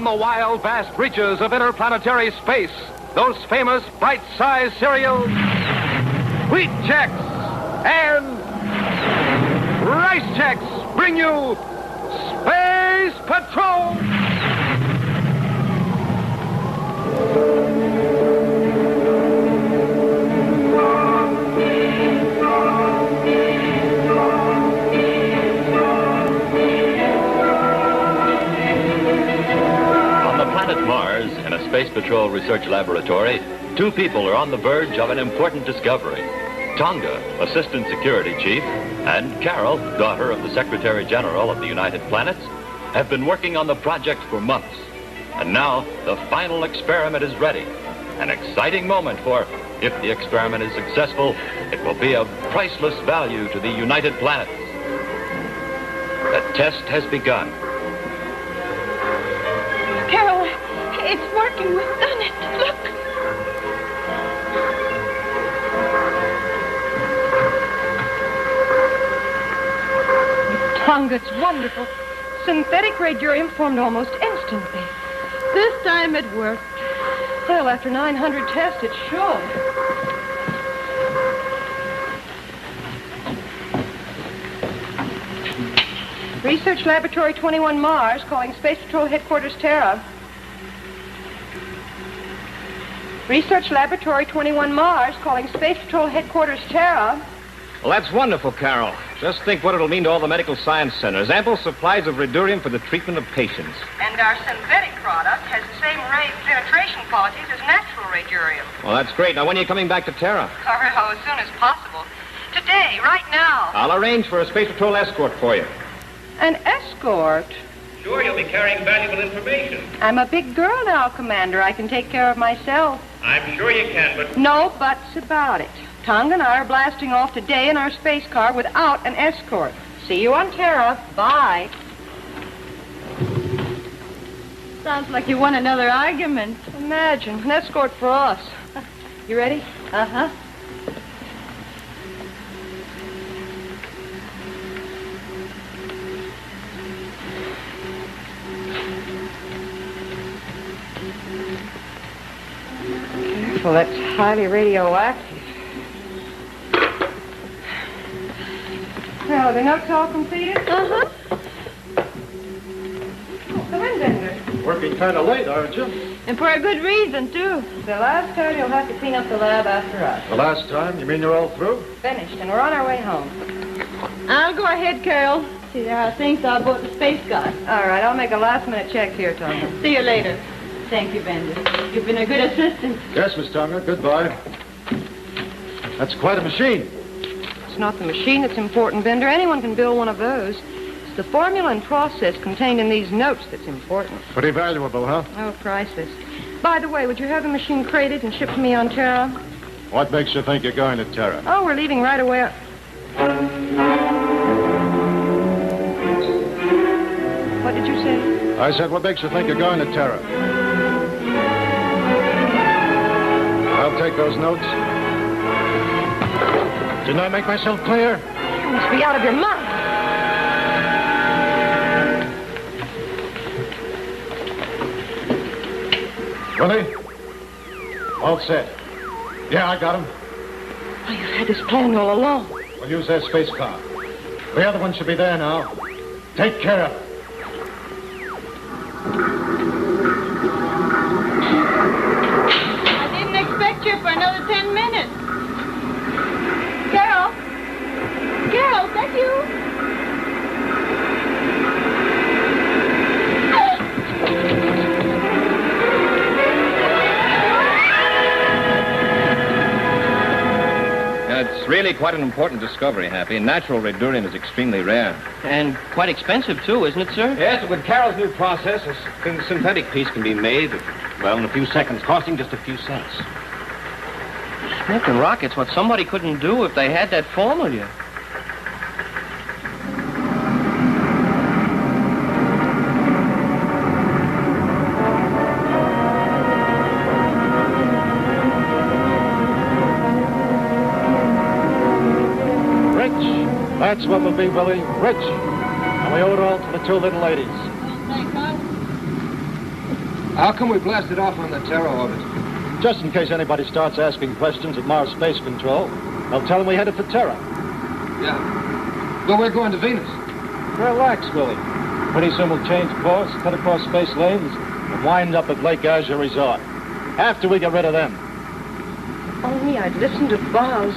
the wild, vast reaches of interplanetary space, those famous bite-sized cereals, Wheat Chex and Rice Chex bring you Space Patrol! Mars, in a Space Patrol research laboratory, two people are on the verge of an important discovery. Tonga, Assistant Security Chief, and Carol, daughter of the Secretary General of the United Planets, have been working on the project for months. And now, the final experiment is ready. An exciting moment, for if the experiment is successful, it will be of priceless value to the United Planets. The test has begun. Carol, it's working. We've done it. Look. Tonga, it's wonderful. Synthetic radiurium formed almost instantly. This time it worked. Well, after 900 tests, it should. Research Laboratory 21 Mars, calling Space Patrol Headquarters Terra. Research Laboratory 21 Mars, calling Space Patrol Headquarters Terra. Well, that's wonderful, Carol. Just think what it'll mean to all the medical science centers. Ample supplies of radiurium for the treatment of patients. And our synthetic product has the same ray penetration qualities as natural radiurium. Well, that's great. Now, when are you coming back to Terra? Oh, as soon as possible. Today, right now. I'll arrange for a Space Patrol escort for you. An escort? Sure, you'll be carrying valuable information. I'm a big girl now, Commander. I can take care of myself. I'm sure you can, but... No buts about it. Tonga and I are blasting off today in our space car without an escort. See you on Terra. Bye. Sounds like you won another argument. Imagine, an escort for us. You ready? Uh-huh. Careful, that's highly radioactive. Now, the notes all completed? Uh-huh. Oh, come in, Bender. Working kind of late, aren't you? And for a good reason, too. The last time you'll have to clean up the lab after us. The last time? You mean you're all through? Finished, and we're on our way home. I'll go ahead, Carol. See how things are aboard the space car. All right, I'll make a last-minute check here, Tonga. See you later. Thank you, Bender. You've been a good assistant. Yes, Miss Tonga. Goodbye. That's quite a machine. It's not the machine that's important, Bender. Anyone can build one of those. It's the formula and process contained in these notes that's important. Pretty valuable, huh? Oh, priceless. By the way, would you have the machine crated and shipped to me on Terra? What makes you think you're going to Terra? Oh, we're leaving right away. What did you say? I said, what makes you think you're going to Terra? I'll take those notes. Didn't I make myself clear? You must be out of your mind. Willie? All set. Yeah, I got him. Oh, you've had this plan all along. We'll use their space car. The other one should be there now. Take care of it. I didn't expect you for another 10 minutes. Carol? Carol, is that you? It's really quite an important discovery, Happy. Natural radiurium is extremely rare. And quite expensive, too, isn't it, sir? Yes, but with Carol's new process, a synthetic piece can be made, well, in a few seconds, costing just a few cents. Smoking rockets, what somebody couldn't do if they had that formula. That's what we'll be, Willie. Rich. And we owe it all to the two little ladies. Thank God. How come we blasted off on the Terra orbit? Just in case anybody starts asking questions at Mars Space Control, I'll tell them we headed for Terra. Yeah. But we're going to Venus. Relax, Willie. Pretty soon we'll change course, cut across space lanes, and wind up at Lake Azure Resort. After we get rid of them. Only I'd listened to Buzz.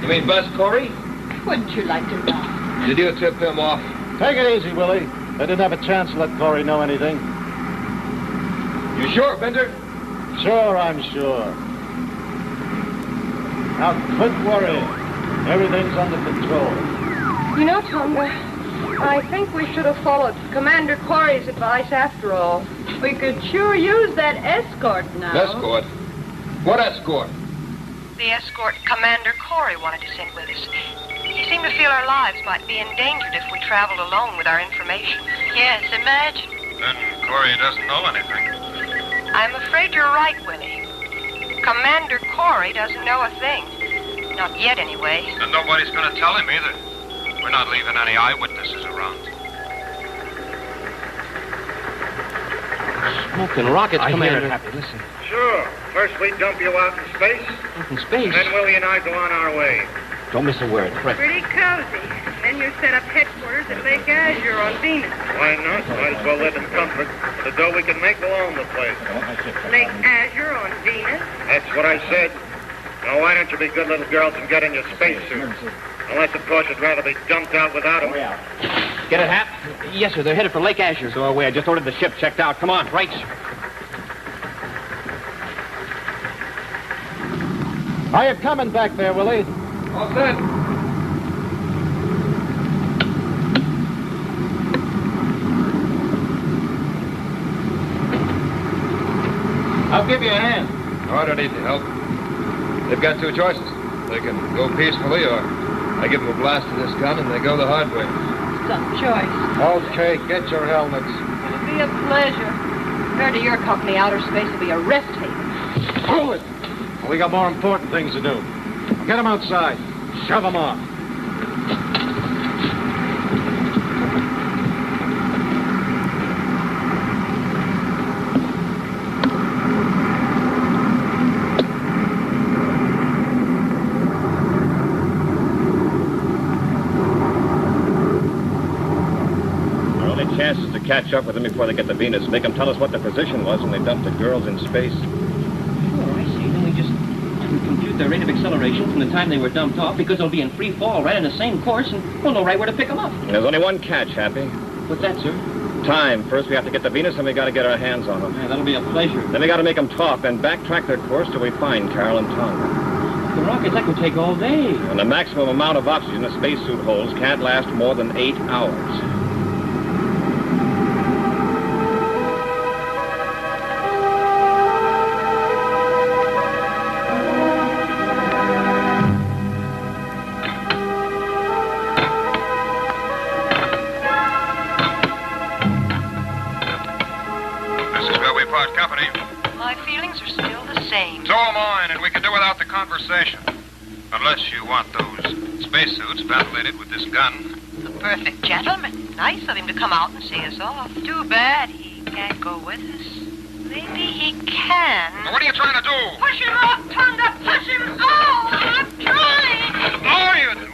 You mean Buzz Corry? Wouldn't you like to know? Did you tip him off? Take it easy, Willie. They didn't have a chance to let Corry know anything. You sure, Bender? Sure, I'm sure. Now, quit worrying. Everything's under control. You know, Tonga, I think we should have followed Commander Corry's advice after all. We could sure use that escort now. Escort? What escort? The escort Commander Corry wanted to send with us. He seemed to feel our lives might be endangered if we traveled alone with our information. Yes, imagine. Then Corry doesn't know anything. I'm afraid you're right, Willie. Commander Corry doesn't know a thing. Not yet, anyway. And nobody's going to tell him either. We're not leaving any eyewitnesses around. Smoking rockets, Commander. Happy. Listen. Sure. First we dump you out in space, Out in space? then Willie and I go on our way. Don't miss a word. Right. Pretty cozy. Then you set up headquarters at Lake Azure on Venus. Why not? Might as well live in comfort. The dough we can make will own the place. Lake Azure on Venus? That's what I said. Now, why don't you be good little girls and get in your spacesuits? Unless, of course, you'd rather be dumped out without them. Get it, Hap? Yes, sir. They're headed for Lake Azure. So are we. I just ordered the ship checked out. Come on. Right, sir. Are you coming back there, Willie? All set. I'll give you a hand. No, I don't need the help. They've got two choices. They can go peacefully, or I give them a blast of this gun and they go the hard way. Some choice. Okay, get your helmets. It'll be a pleasure. Compared to your company, outer space will be a rest haven. Hold it! Well, we got more important things to do. Get them outside. Shove them off. Chances to catch up with them before they get to Venus. Make them tell us what their position was when they dumped the girls in space. Oh, I see. Then we just compute their rate of acceleration from the time they were dumped off, because they'll be in free fall right on the same course, and we'll know right where to pick them up. There's only one catch, Happy. What's that, sir? Time. First we have to get to Venus, and we got to get our hands on them. Yeah, that'll be a pleasure. Then we got to make them talk, then backtrack their course till we find Carol and Tonga. The rockets, that could take all day. And the maximum amount of oxygen a spacesuit holds can't last more than 8 hours. Conversation. Unless you want those spacesuits ventilated with this gun. The perfect gentleman. Nice of him to come out and see us off. Too bad he can't go with us. Maybe he can. Now, what are you trying to do? Push him off, Tonga! Push him off! I'm trying! Oh, you do.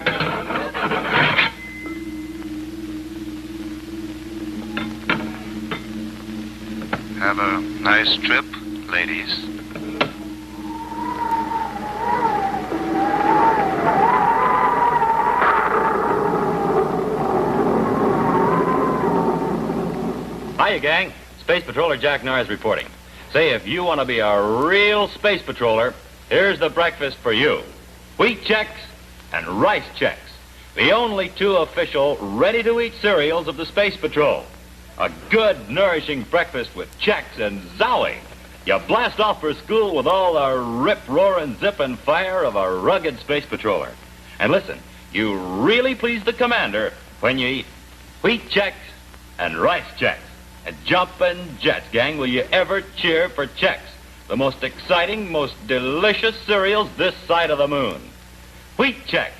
Have a nice trip, ladies. Hiya, gang. Space Patroller Jack Norris reporting. Say, if you want to be a real space patroller, here's the breakfast for you. Wheat Chex and Rice Chex. The only two official ready-to-eat cereals of the Space Patrol. A good, nourishing breakfast with Chex and Zowie. You blast off for school with all the rip, roar, and zip and fire of a rugged space patroller. And listen, you really please the commander when you eat Wheat Chex and Rice Chex. And jumpin' jets, gang, will you ever cheer for Chex, the most exciting, most delicious cereals this side of the moon. Wheat Chex,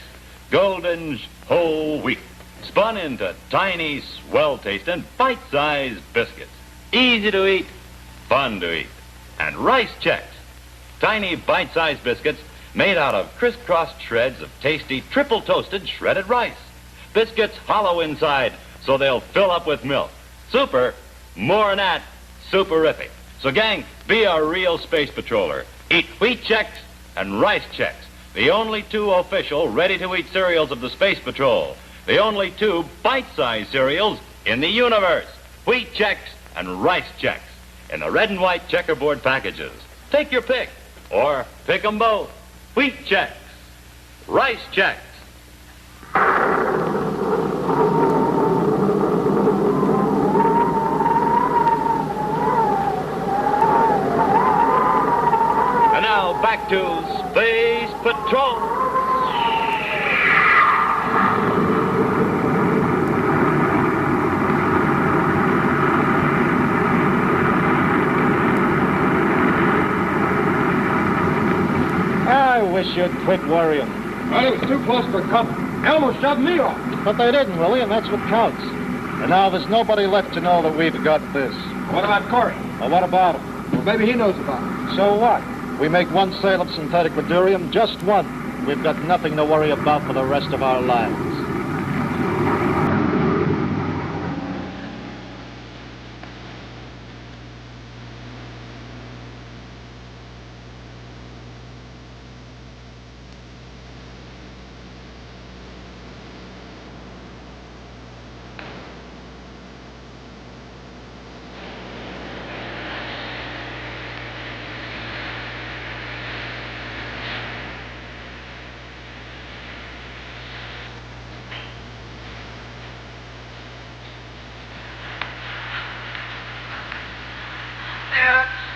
golden whole wheat, spun into tiny, swell-tasting, bite-sized biscuits. Easy to eat, fun to eat. And rice checks. Tiny bite-sized biscuits made out of crisscrossed shreds of tasty triple-toasted shredded rice. Biscuits hollow inside so they'll fill up with milk. Super, more than that, superific. So, gang, be a real space patroller. Eat wheat checks and rice checks. The only two official ready-to-eat cereals of the Space Patrol. The only two bite-sized cereals in the universe. Wheat checks and rice checks. In the red and white checkerboard packages. Take your pick, or pick them both. Wheat checks, rice checks. And now back to Space Patrol. I wish you'd quit worrying. Well, it was too close for comfort. They almost shoved me off. But they didn't, Willie, and that's what counts. And now there's nobody left to know that we've got this. What about Corry? Well, what about him? Well, maybe he knows about it. So what? We make one sale of synthetic Redurium, just one. We've got nothing to worry about for the rest of our lives.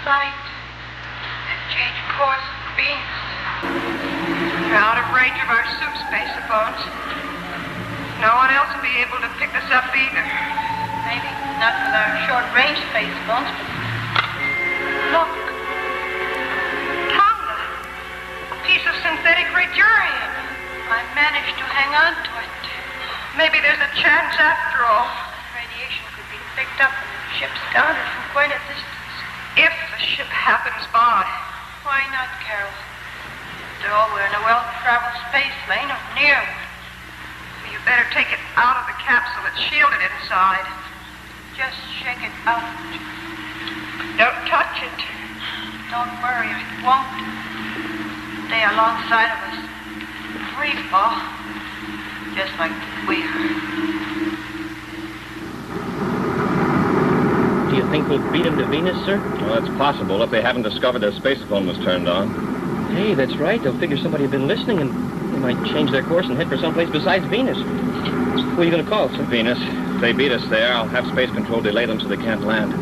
Sight. They've changed course of beams. They're out of range of our soup spacephones. No one else will be able to pick us up either. Maybe not with our short-range space phones, but Look. Tonga. A piece of synthetic Redurium. I managed to hang on to it. Maybe there's a chance after all. Radiation could be picked up and the ship scouted from quite a distance. If the ship happens by. Why not, Carol? After all, we're in a well-traveled space lane or near one. You better take it out of the capsule. It's shielded inside. Just shake it out. Don't touch it. Don't worry, I won't. Stay alongside of us. Free fall. Just like we are. Do you think we'll beat them to Venus, sir? Well, it's possible if they haven't discovered their spacephone was turned on. Hey, that's right. They'll figure somebody had been listening and they might change their course and head for someplace besides Venus. Who are you going to call, sir? Venus. If they beat us there, I'll have Space Control delay them so they can't land.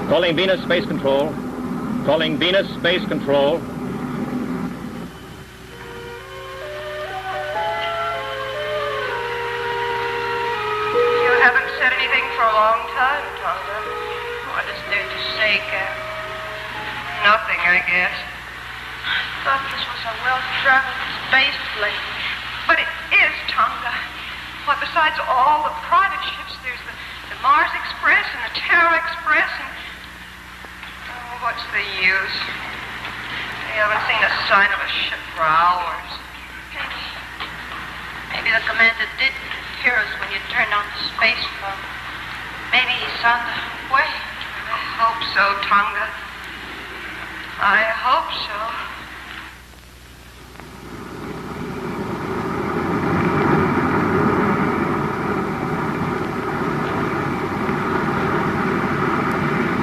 Calling Venus Space Control. Calling Venus Space Control. You haven't said anything for a long time, Tonga. What is there to say, Carol? Nothing, I guess. I thought this was a well-traveled space lane. But it is, Tonga. Why, besides all the private ships, there's the Mars Express and the Terra Express and... Oh, what's the use? We haven't seen a sign of a ship for hours. Maybe the commander did hear us when you turned on the space phone. Maybe he's on the way. I hope so, Tonga. I hope so.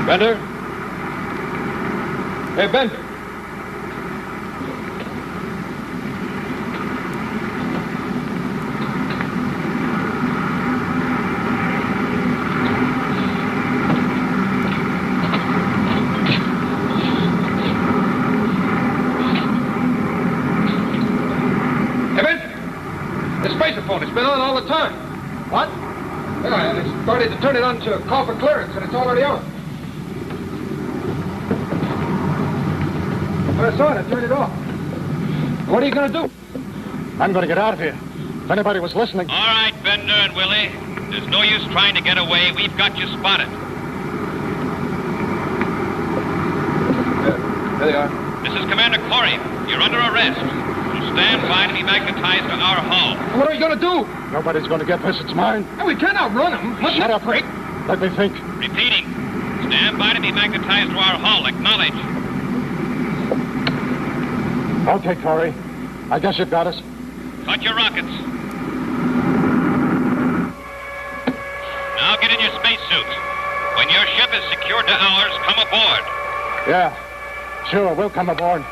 Bender? Hey, Bender. It's been on all the time. What? Yeah, I started to turn it on to call for clearance, and it's already on. When I saw it, I turned it off. What are you going to do? I'm going to get out of here. If anybody was listening... All right, Bender and Willie. There's no use trying to get away. We've got you spotted. There they are. This is Commander Corry. You're under arrest. Stand by to be magnetized to our hull. What are we going to do? Nobody's going to get this. It's mine. And we can't outrun them. Shut up. Let me think. Repeating. Stand by to be magnetized to our hull. Acknowledge. Okay, Corry. I guess you've got us. Cut your rockets. Now get in your spacesuits. When your ship is secured to ours, come aboard. Yeah, sure. We'll come aboard.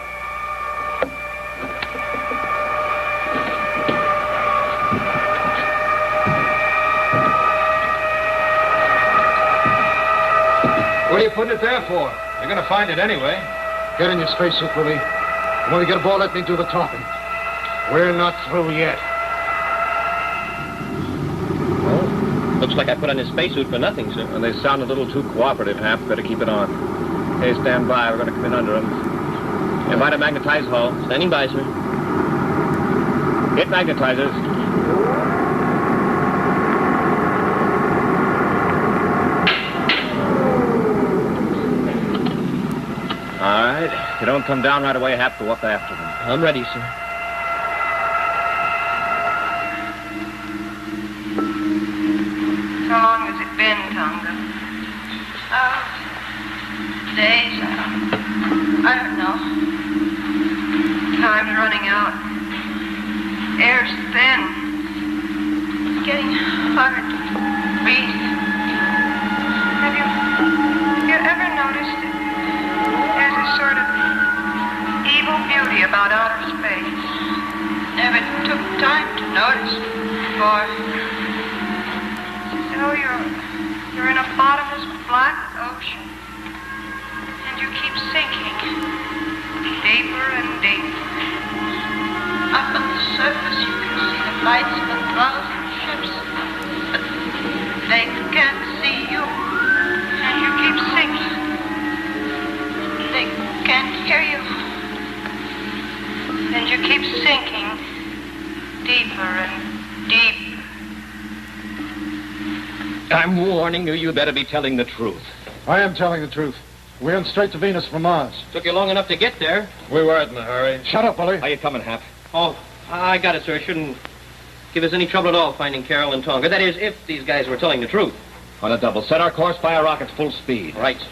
What are you putting it there for? You're going to find it anyway. Get in your spacesuit, Willie. When we get aboard, let me do the talking. We're not through yet. Well, looks like I put on his spacesuit for nothing, sir. And they sound a little too cooperative, Hap. Better keep it on. Hey, stand by. We're going to come in under them. Invite a magnetized hull. Standing by, sir. Hit magnetizers. All right. If you don't come down right away, Hap, go up after them. I'm ready, sir. How long has it been, Tonga? Oh, days. I don't know. Time's running out. Air's thin. It's getting hard to breathe. Have you ever noticed that there's a sort of evil beauty about outer space? Never took time to notice before. Oh, you're in a bottomless black ocean, and you keep sinking deeper and deeper. Up on the surface, you can see the lights of 1,000 ships, but they can't see you, and you keep sinking. They can't hear you, and you keep sinking deeper and deeper. I'm warning you, you better be telling the truth. I am telling the truth. We're in straight to Venus from Mars. Took you long enough to get there. We weren't in a hurry. Shut up, Willie. How you coming, Hap? Oh, I got it, sir. It shouldn't give us any trouble at all finding Carol and Tonga. That is, if these guys were telling the truth. On a double. Set our course, fire rockets full speed. Right, sir.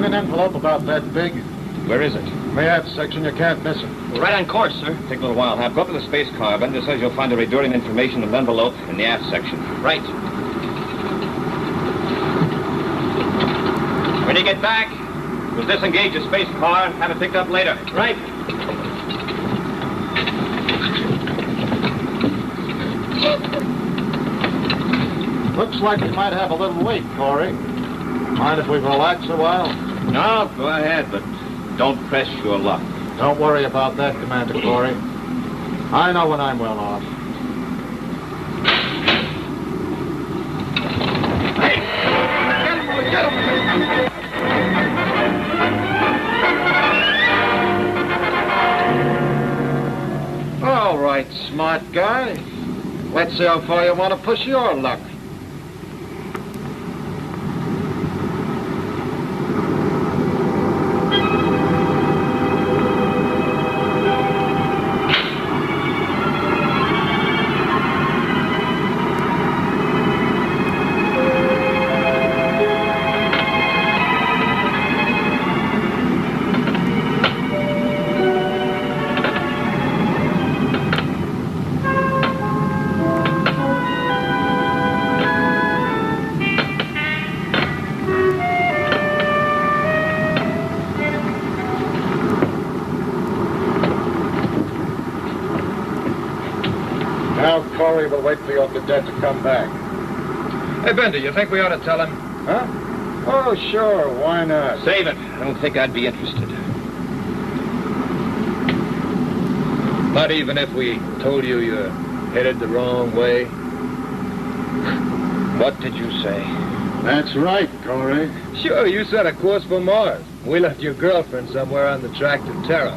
An envelope about that big. Where is it? The aft section, you can't miss it. We're right on course, sir. Take a little while, Hap. Go up to the space car. Bender says you'll find the enduring information in the envelope in the aft section. Right. When you get back, we'll disengage the space car and have it picked up later. Right. Looks like we might have a little wait, Corry. Mind if we relax a while? No, go ahead, but don't press your luck. Don't worry about that, Commander Corry. I know when I'm well off. Hey! Get him! All right, smart guy. Let's see how far you want to push your luck. Now, Corry will wait for your cadet to come back. Hey, Bender, you think we ought to tell him? Huh? Oh, sure. Why not? Save it. I don't think I'd be interested. Not even if we told you you're headed the wrong way? What did you say? That's right, Corry. Sure, you set a course for Mars. We left your girlfriend somewhere on the track to Terra.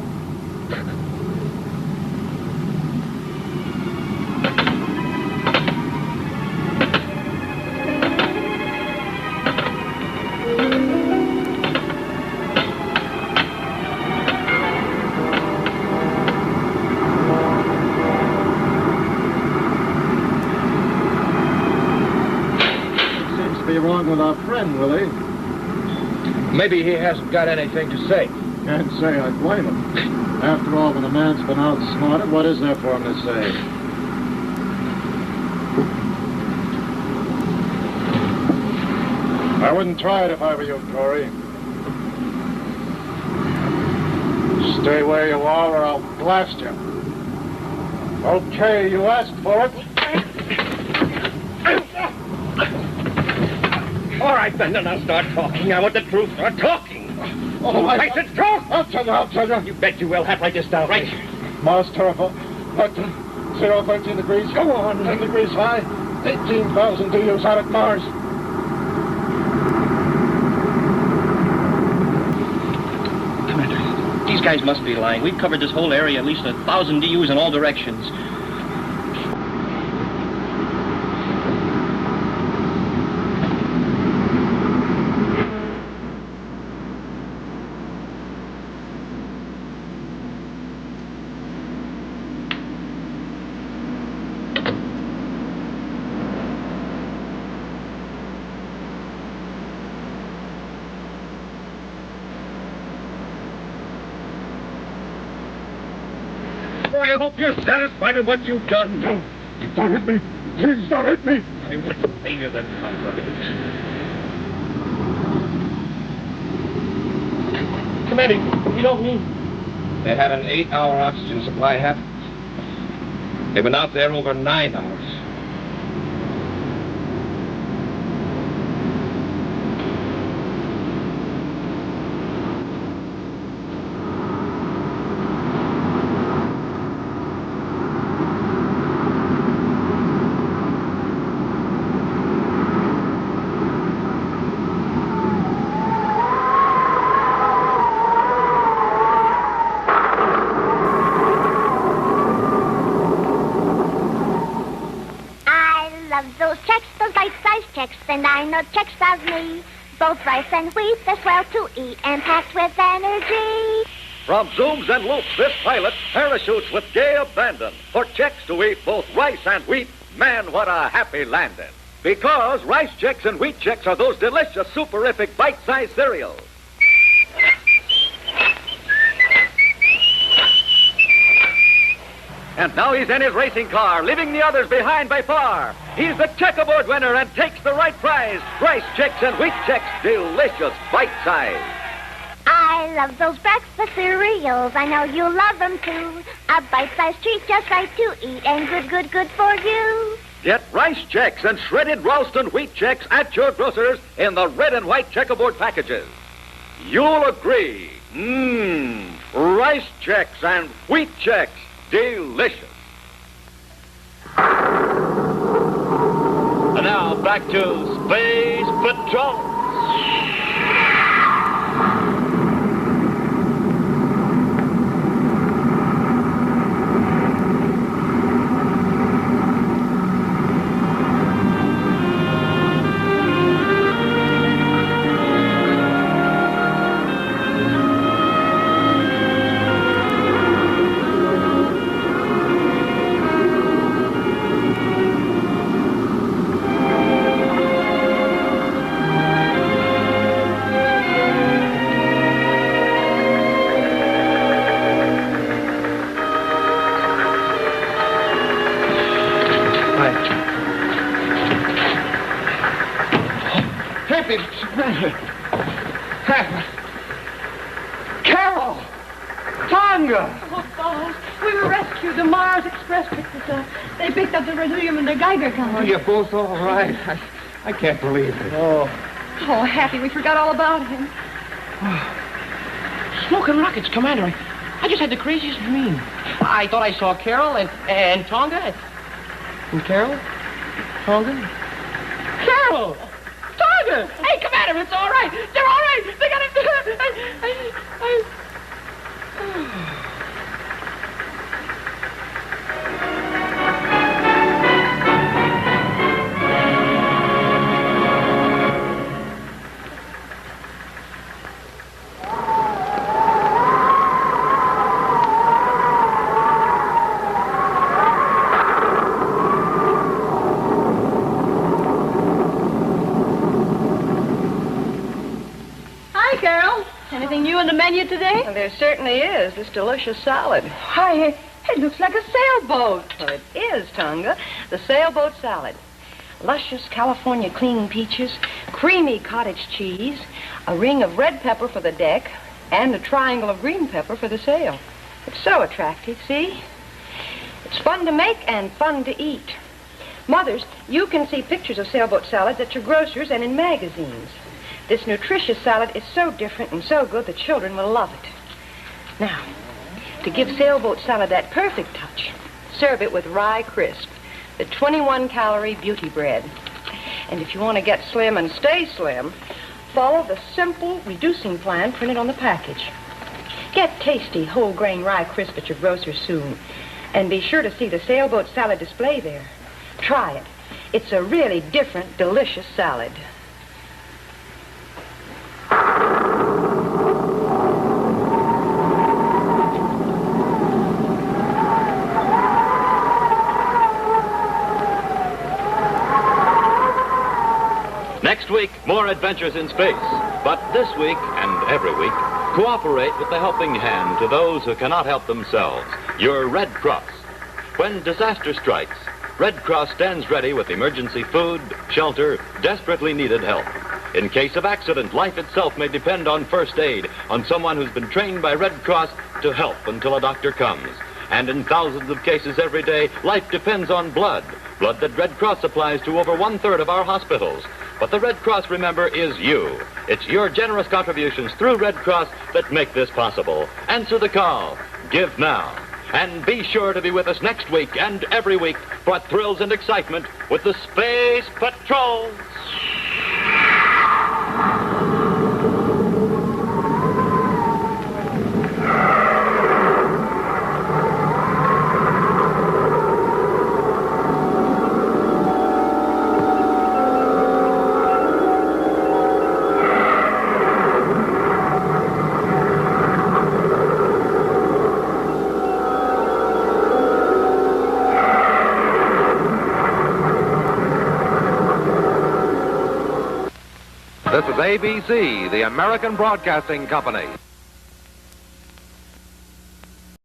Wrong with our friend, Willie. Maybe he hasn't got anything to say. Can't say I blame him. After all, when a man's been outsmarted, what is there for him to say? I wouldn't try it if I were you, Corry. Stay where you are or I'll blast you. Okay, you asked for it. All right, then, now start talking. I want the truth. Start talking. Oh, I said talk. I'll tell you. You bet you will. Have write this down. Right. Mars terrible. But 013 degrees. Go on. 10 degrees high. 18,000 DUs out at Mars. Commander, these guys must be lying. We've covered this whole area at least 1,000 DUs in all directions. I hope you're satisfied with what you've done. No, don't hit me. Please don't hit me. I wouldn't pay you then, Commander, you don't mean... They had an 8-hour oxygen supply, Hap. They've been out there over 9 hours. And I know checks of me. Both rice and wheat, they're swell to eat and packed with energy. From zooms and loops, this pilot parachutes with gay abandon for checks to eat both rice and wheat. Man, what a happy landing. Because rice checks and wheat checks are those delicious, superific, bite-sized cereals. And now he's in his racing car, leaving the others behind by far. He's the checkerboard winner and takes the right prize. Rice checks and wheat checks, delicious, bite-sized. I love those breakfast cereals. I know you love them too. A bite-sized treat just right to eat and good for you. Get rice checks and shredded Ralston wheat checks at your grocer's in the red and white checkerboard packages. You'll agree. Rice checks and wheat checks. Delicious. And now back to Space Patrol. Carol! Tonga! Oh, boss, we were rescued. The Mars Express picked us up. They picked up the beryllium in the Geiger counter. Oh, you're both all right. I can't believe it. Oh, Happy, we forgot all about him. Smoking rockets, Commander. I just had the craziest dream. I thought I saw Carol and Tonga. And Carol? Tonga? Carol! sugar. Hey, come at him. It's all right. They're all right. They got him. Anything new in the menu today? Well, there certainly is. This delicious salad. Why, it looks like a sailboat. Well, it is, Tonga. The sailboat salad. Luscious California cream peaches, creamy cottage cheese, a ring of red pepper for the deck, and a triangle of green pepper for the sail. It's so attractive, see? It's fun to make and fun to eat. Mothers, you can see pictures of sailboat salads at your grocer's and in magazines. This nutritious salad is so different and so good the children will love it. Now, to give sailboat salad that perfect touch, serve it with rye crisp, the 21-calorie beauty bread. And if you want to get slim and stay slim, follow the simple reducing plan printed on the package. Get tasty whole grain rye crisp at your grocer soon, and be sure to see the sailboat salad display there. Try it. It's a really different, delicious salad. Next week, more adventures in space. But this week, and every week, cooperate with the helping hand to those who cannot help themselves. Your Red Cross. When disaster strikes, Red Cross stands ready with emergency food, shelter, desperately needed help. In case of accident, life itself may depend on first aid, on someone who's been trained by Red Cross to help until a doctor comes. And in thousands of cases every day, life depends on blood. Blood that Red Cross supplies to over 1/3 of our hospitals. But the Red Cross, remember, is you. It's your generous contributions through Red Cross that make this possible. Answer the call. Give now. And be sure to be with us next week and every week for thrills and excitement with the Space Patrol. This is ABC, the American Broadcasting Company.